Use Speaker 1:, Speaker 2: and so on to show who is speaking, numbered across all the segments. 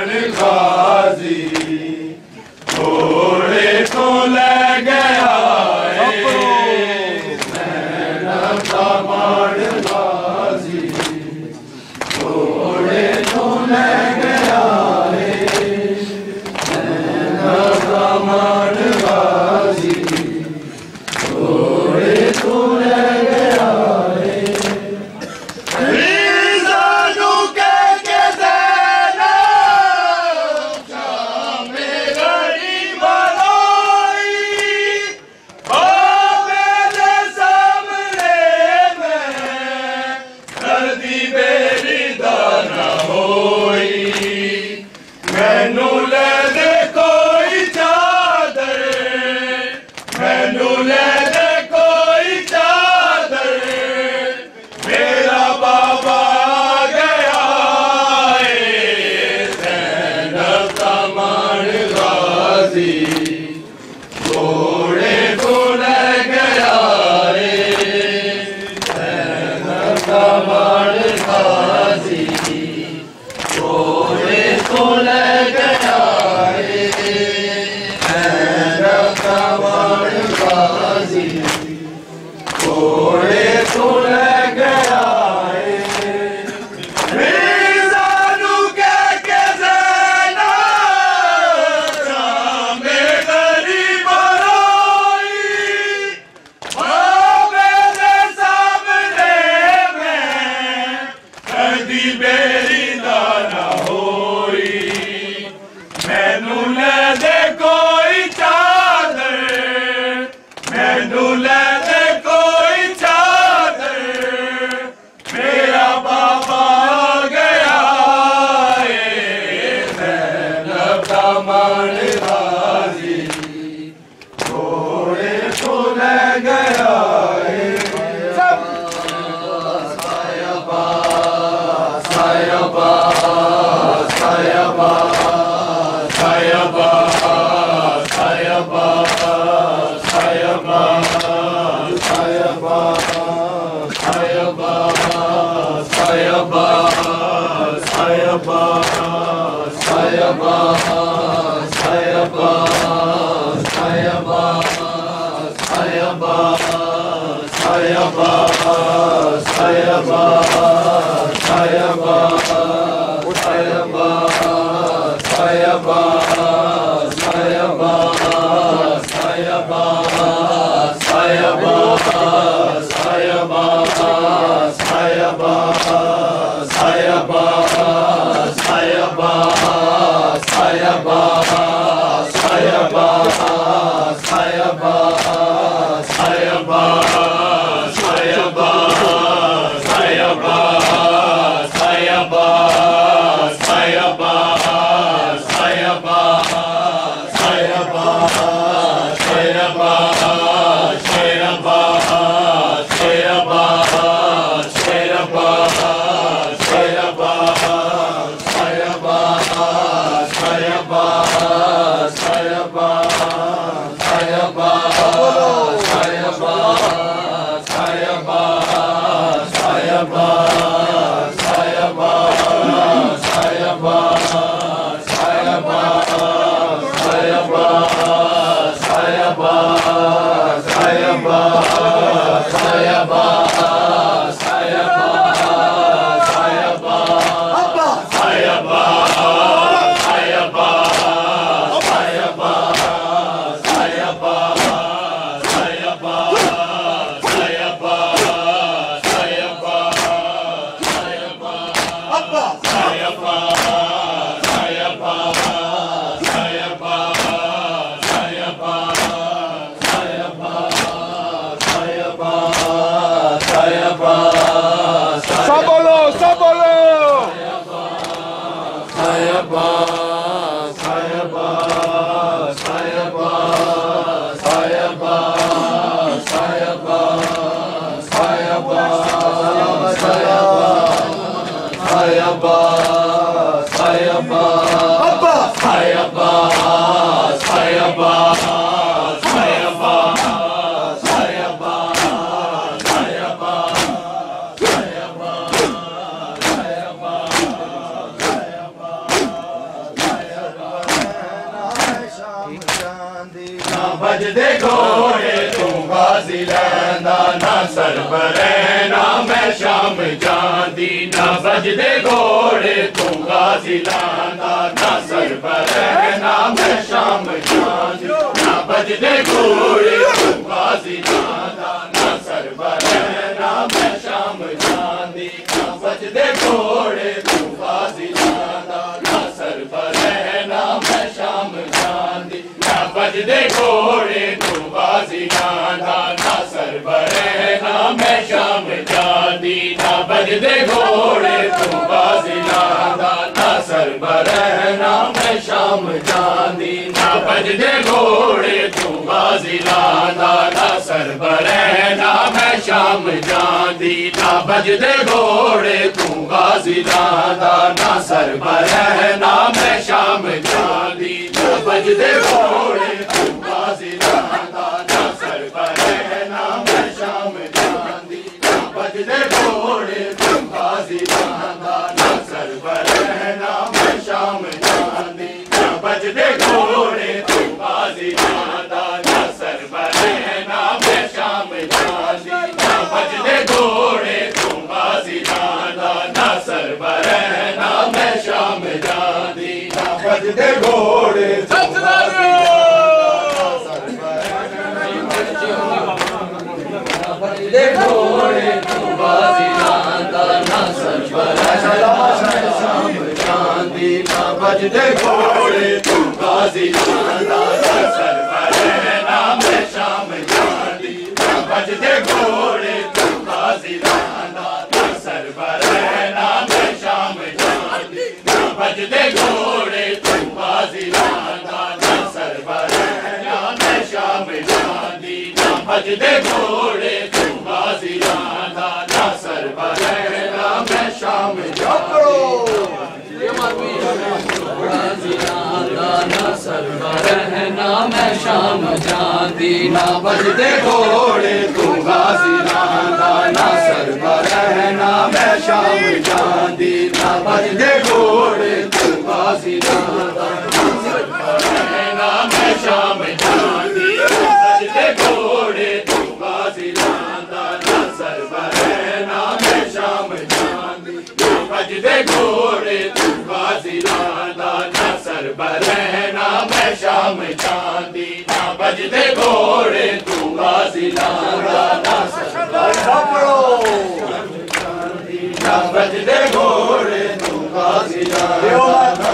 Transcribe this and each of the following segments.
Speaker 1: नहीं कमर गाजी घोड़े तो ले गया मेरा कमर गाजी घोड़े तो ले गया
Speaker 2: बजदे घोड़े तू गाजी लैंदा ना सरबरे ना मैं शाम जांदी ना बजदे घोड़े तू गाजी लैंदा ना सरबरे ना मैं शाम जांदी ना बजदे घोड़े तू गाजी लैंदा ना सरबरे ना मैं शाम जांदी ना बजदे घोड़े तू गाजी लैंदा ना सरबरे ना मैं शाम जांदी ना बजदे घोड़े तू गाजी लैंदा ना सरबरे ना मैं शाम जांदी ना बजदे घोड़े तू गाजी लैंदा ना सरबरे ना मैं शाम जांदी ना बजदे घोड़े तू गाजी लैंदा ना सरबरे ना मैं शाम जांदी ना बजदे घोड़े तू गाजी लैंदा ना सरबरे ना मैं शाम जांदी ना बजदे घोड़े तू गाजी लैंदा ना सरबरे ना मैं शाम जांदी ना बजदे घोड़े बजदे घोड़े तू गाजी लांदा ना सरवर ना मैं शाम जांदी ना बजदे घोड़े तू गाजी लांदा ना सरवर ना मैं शाम जांदी ना बजदे घोड़े तू गाजी लांदा ना सरवर ना मैं शाम जांदी ना बजदे घोड़े तू गाजी लांदा ना सरवर ना मैं शाम ना सरवर ना मैं शाम जांदी ना बजदे घोड़े तू गाजी लांदा ना सरवर ना मैं शाम जांदी ना बजदे घोड़े तू गाजी लांदा ना मैं शाम जांदी बजदे घोड़े तू गाजी लांदा ना सरवर ना मैं शाम जांदी बजदे घोड़े तू गाजी लांदा ना सरवर ना मैं शाम जांदी ना बजदे घोड़े तू गाजी लांदा ना सरवर ना बजदे घोड़े तू गाजी लांदा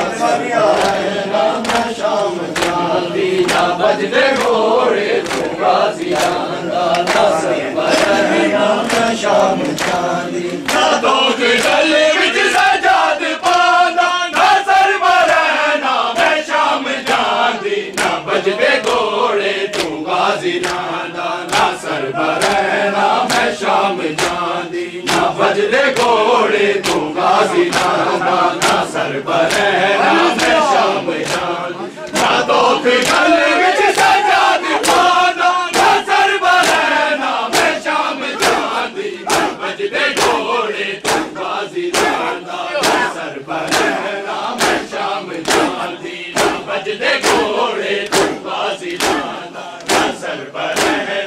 Speaker 2: ना मैं शाम जांदी ना बजदे घोड़े तू गाजी लांदा ना सरवर ना मैं शाम जांदी ना तो गल विच सजाद पांदा ना सरवर ना मैं शाम जांदी ना बजदे घोड़े तू गाजी लांदा ना सरवर ना मैं शाम जांदी ना बजदे घोड़े तू गाजी लांदा ना सरवर ना मैं शाम जांदी ना तो गल विच सजाद पांदा ना सरवर ना मैं शाम जांदी ना बजदे घोड़े तू गाजी लांदा ना सरवर ना मैं शाम जांदी ना बजदे घोड़े तू गाजी लांदा ना सरवर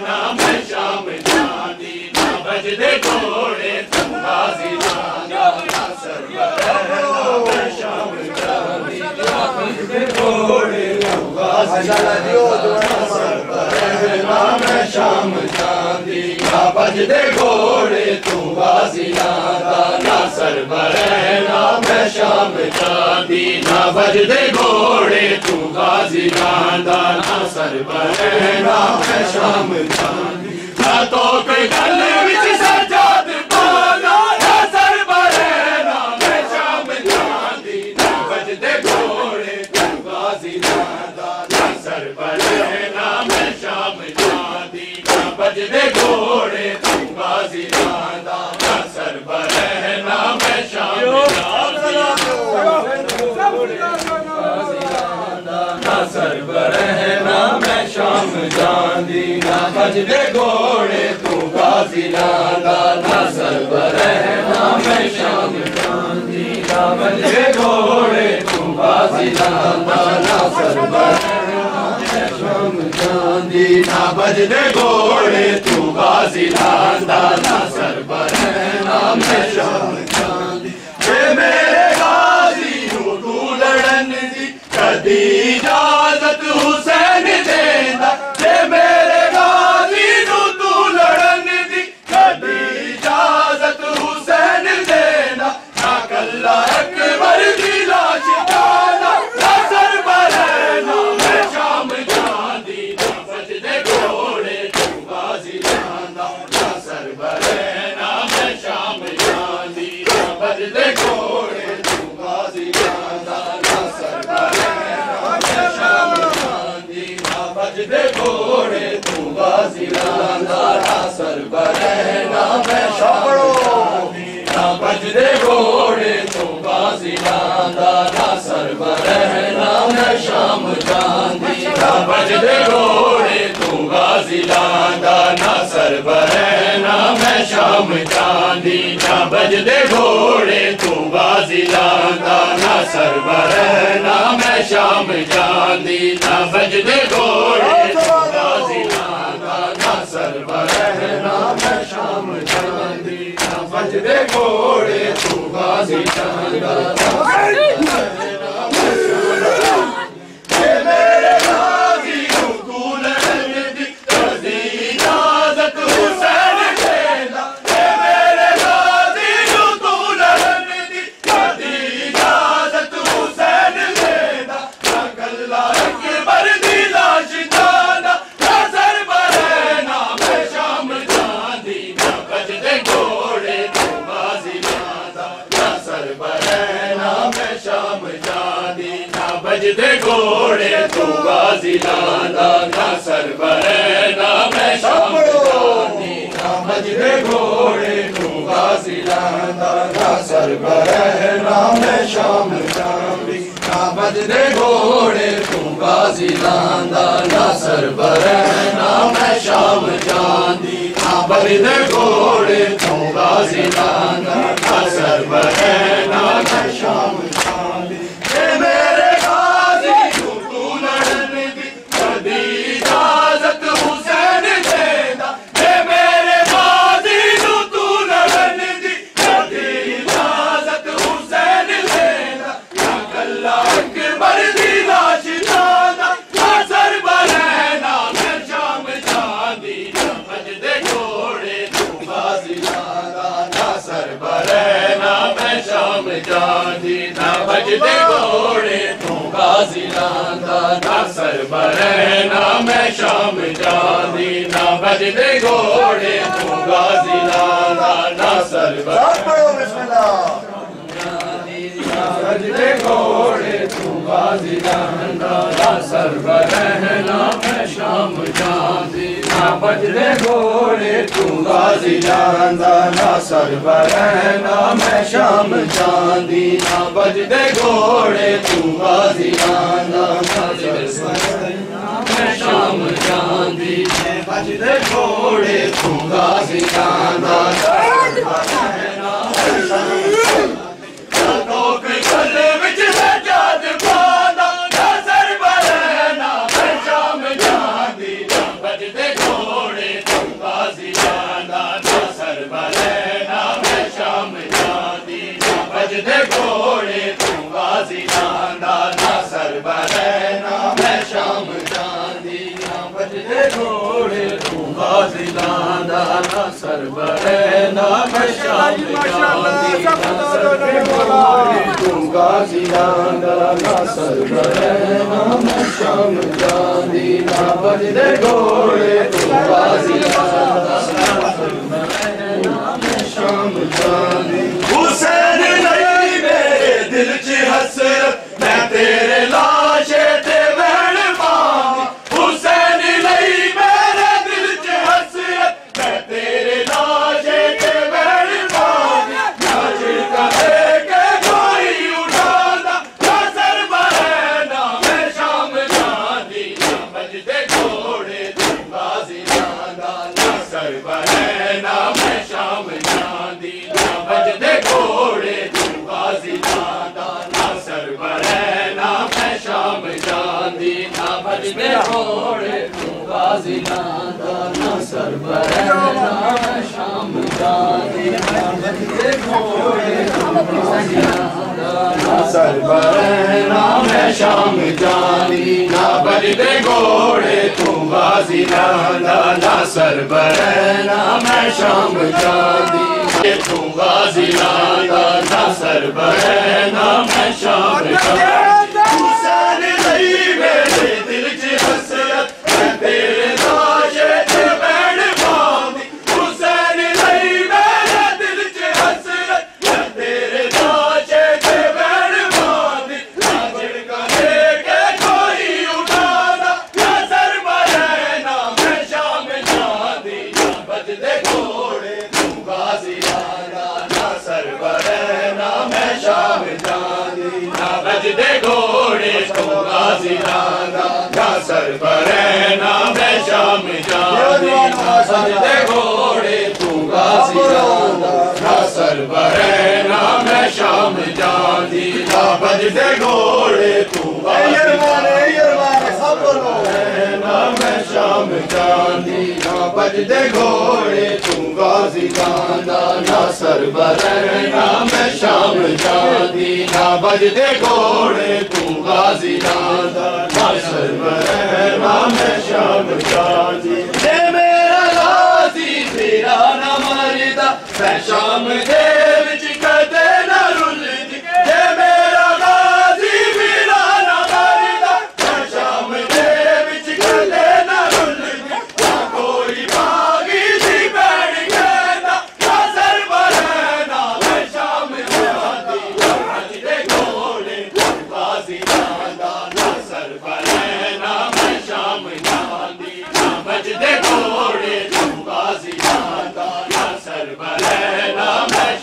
Speaker 2: ना मैं शाम जांदी ना बजदे घोड़े तू गाजी लांदा ना सरवर ना मैं शाम जांदी ना बजदे घोड़े तू गाजी लांदा ना सरवर ना मैं शाम जांदी ना बजदे घोड़े तू गाजी लांदा ना सरवर ना मैं शाम जांदी ना बजदे घोड़े तू गाजी लांदा ना सरवर ना मैं शाम जांदी ना तो कोई गल विच सजाद पांदा ना सरवर ना मैं शाम जांदी ना बजदे घोड़े तू गाजी लांदा ना सरवर ना मैं शाम जांदी ना बजदे घोड़े तू गाजी लांदा ना सरवर ना मैं शाम ना सरवर ना मैं शाम जांदी ना बजदे घोड़े तू गाजी लांदा ना सरवर ना मैं शाम जांदी ना बजदे घोड़े तू गाजी लांदा ना सरवर शाम जांदी ना बजदे घोड़े तू गाजी लांदा ना सरवर ना मैं शाम जांदी मेरे गाजी तू लड़न दी कदी इजाजत हुसैन देंदा मेरे गाजी तू लड़न दी कदी इजाजत हुसैन देंदा ना कल्ला अकबर दी लाश जाना ना सरवर ना मैं शाम जांदी ना बजदे घोड़े तू गाजी लांदा ना सरवर ना मैं शाम जांदी ना बजदे घोड़े तू गाजी लांदा ना सरवर बजदे घोड़े तू गाजी लांदा ना सरवर ना मैं शाम जांदी ना बजदे घोड़े तू गाजी लांदा ना सरवर ना मैं शाम जांदी ना बजदे घोड़े तू गाजी लांदा ना सरवर ना मैं शाम जांदी ना बजदे घोड़े तू गाजी लांदा ना सरवर ना मैं शाम जांदी ना बजदे घोड़े तू गाजी लांदा ना सरवर ना मैं शाम जांदी ना बजदे घोड़े तू गाजी लांदा ना मेरे गाजी तू लड़न दी कदी इजाजत हुसैन देंदा मेरे गाजी तू लड़न दी कदी इजाजत हुसैन देंदा बजदे घोड़े तू गाजी लांदा ना सरबरे ना मैं शाम जांदी ना बजदे घोड़े तू गाजी लांदा ना सरबरे ना मैं शाम जांदी ना बजदे घोड़े तू गाजी लांदा ना सरबरे ना मैं शाम जांदी ना बजदे घोड़े तू गाजी लांदा ना सरबरे ना मैं शाम जांदी मेरे गाजी तू लड़न दी कदी इजाजत हुसैन देंदा मेरे गाजी तू लड़न दी कदी इजाजत हुसैन देंदा या कल्ला अकबर दी लाश दादा असर बरैना मैं शाम जांदी ना बजदे घोड़े तू गाजी लांदा ना सर बरैना मैं शाम जांदी ना बजदे घोड़े तू गाजी लांदा ना सर बरैना मैं शाम जांदी ना बजदे घोड़े तू गाजी लांदा ना सर बरैना बजदे घोड़े तू गाजी लांदा ना सर बरैना मैं शाम जांदी ना बजदे घोड़े तू गाजी लांदा ना सर बरैना मैं शाम जांदी ना बजदे घोड़े तू गाजी लांदा ना सर बरैना मैं शाम जांदी बजदे घोड़े तू गाजी लांदा ना सर बरैना मैं शाम बजदे घोड़े तू गाजी लांदा ना सर बरैना मैं शाम जांदी ना बजदे घोड़े तू गाजी लांदा ना सर बरैना मैं शाम जांदी ना बजदे घोड़े तू गाजी लांदा ना सर बरैना मैं शाम जांदी तू गाजी लांदा ना सर बरैना मैं शाम जांदी ना बजदे घोड़े तू गाजी लांदा ना सर बरैना मैं शाम जांदी हुसैन नहीं मेरे दिल च हसरत मैं तेरे लाशे ते वहन पांदी हुसैन नहीं मेरे दिल च हसरत मैं तेरे लाशे ते वहन पांदी ना झिड़का देके कोई उठांदा ना सर बरैना मैं शाम जांदी ना बजदे घोड़े तू गाजी लांदा ना सर बरैना मैं शाम जांदी ना बजदे घोड़े तू गाजी लांदा ना सर बरैना मैं शाम जांदी ना बजदे घोड़े तू गाजी लांदा ना सर बरैना मैं शाम जांदी ना बजदे घोड़े तू गाजी लांदा ना सर बरैना मैं शाम जांदी ना बजदे घोड़े तू गाजी लांदा ना सर बरैना मैं शाम जांदी तू गाजी लांदा ना सर बरैना मैं शाम जांदी हुसैन नहीं मेरे दिल च हसरत मैं तेरे लाशे ते वहन पांदी हुसैन नहीं मेरे दिल च हसरत मैं तेरे लाशे ते वहन पांदी ना झिड़का देके कोई उठांदा ना सर बरैना मैं शाम जांदी ना बजदे घोड़े तू गाजी लांदा ना सर बरैना मैं शाम जांदी ना बजदे घोड़े तू गाजी लांदा ना सर बरैना मैं शाम जांदी ना बजदे घोड़े तू गाजी लांदा ना सर बरैना मैं शाम जांदी ना बजदे घोड़े तू गाजी लांदा मैं शाम जांदी ना बजदे घोड़े तू गाजी लांदा ना सर बरैना मैं शाम जांदी ना बजदे घोड़े तू गाजी लांदा ना सर बरैना मैं शाम जांदी मेरा गाजी तेरा ना मरदा मैं शाम दे विच कदे ना रुलदी मेरा गाजी मेरा ना मरदा मैं शाम दे विच कदे ना रुलदी कोई बागी दी बैठ कहंदा ना सर बरैना मैं शाम जांदी बजदे घोड़े तू गाजी लांदा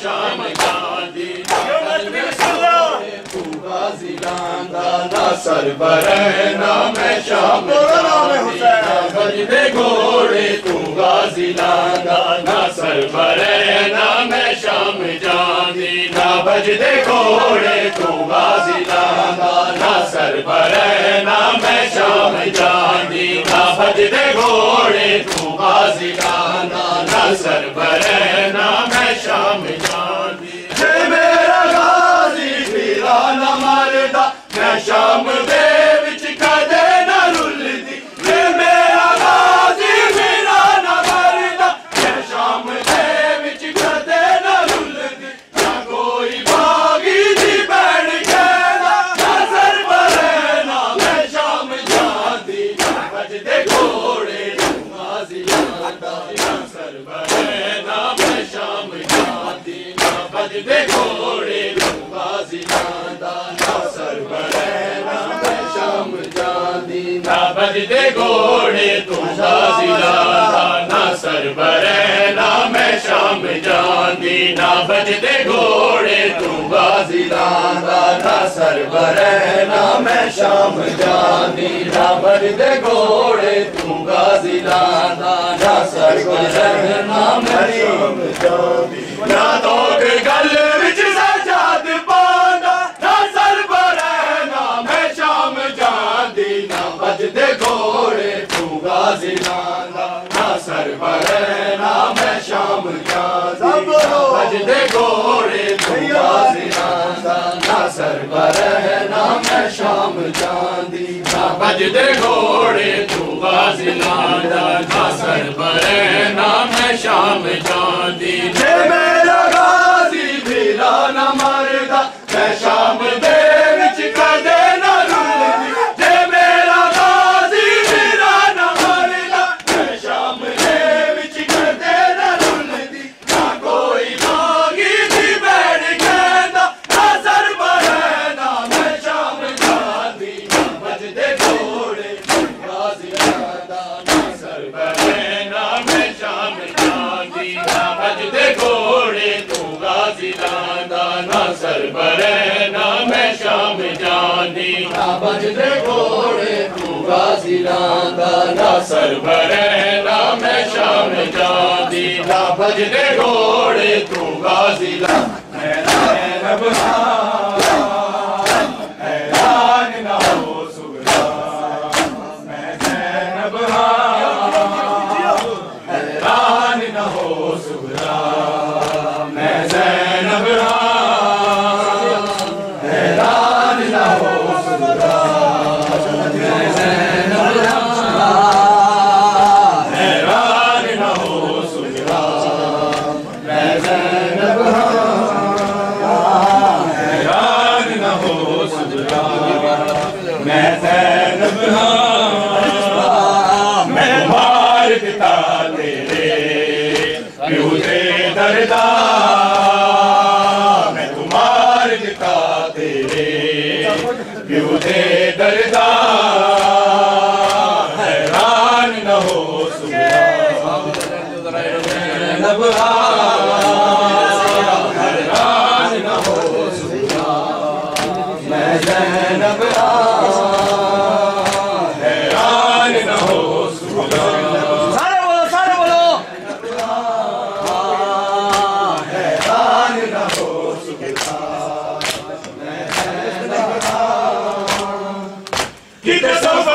Speaker 2: शाम जांदी तू गाजी लांदा ना सरवर ना मैं शाम बजदे घोड़े तू गाजी लांदा ना सरवर ना मैं शाम जांदी ना बजदे घोड़े तू गाजी लांदा ना सरवर ना मैं शाम जांदी ना बजदे घोड़े तू गाजी लांदा ना सरवर ना मैं शाम जांदी मेरा गाजी फिरा न मरदा मैं शाम दे विच कदे न रुलदी मेरा गाजी फिरा न मरदा मैं शाम दे विच कदे न रुलदी ना कोई बागी दी बैठ गया नजर परे ना मैं शाम जांदी बजदे घोड़े गाजी लांदा ना सरवरे ना मैं शाम जांदी बजदे घोड़े गाजी लांदा ना सरवरे ना मैं शाम जांदी ना बजदे घोड़े तू गाजी लांदा ना सरवरे ना मैं शाम जांदी ना बजदे घोड़े तू गाजी लांदा ना सरवरे ना मैं शाम जांदी ना बजदे घोड़े तू गाजी लांदा ना सरवरे ना मैं शाम जांदी ना तोड़ गल विच सजाद पांदा ना सरवरे ना मैं शाम जांदी ना बजदे घोड़े तू गाजी लांदा ना सरवरे ना मैं शाम जांदी बजदे घोड़े तू गाजी लांदा ना सरवरे ना मैं शाम जांदी ना बजदे घोड़े तू गाजी लांदा ना सरवरे ना मैं शाम जांदी मेरा गाजी फिरा न मरदा मैं शाम दे विच कदे न रुलदी मेरा गाजी फिरा न मरदा मैं शाम दे विच कदे न रुलदी ना कोई बागी दी बैठ गया नजर परे ना मैं शाम जांदी बजदे घोड़े गाजी लांदा ना सरवरे ना मैं शाम जांदी ना बजदे घोड़े तू गाजी लांदा ना सरवरे ना मैं शाम जांदी ना बजदे घोड़े तू गाजी लांदा ना सरवरे ना मैं शाम जांदी ना बजदे घोड़े तू गाजी लांदा हैरान न हो सुगरा मैं ज़ैनब हैरान न हो सुगरा मैं ज़ैनब हैरान न हो सुगरा मैं ज़ैनब हैरान न हो सुगरा मैं ज़ैनब हैरान न हो सुगरा मैं ज़ैनब मैं मार पिता तेरे प्यू दे दरदा मैं तुम्हार पिता तेरे प्यू दे दरदा हैरान न हो सुगरा ज़ैनब हैरान न हो सुगरा मैं ज़ैनब हैरान न हो सुगरा
Speaker 1: सारे बोलो
Speaker 2: हैरान न हो सुगरा मैं ज़ैनब किते सब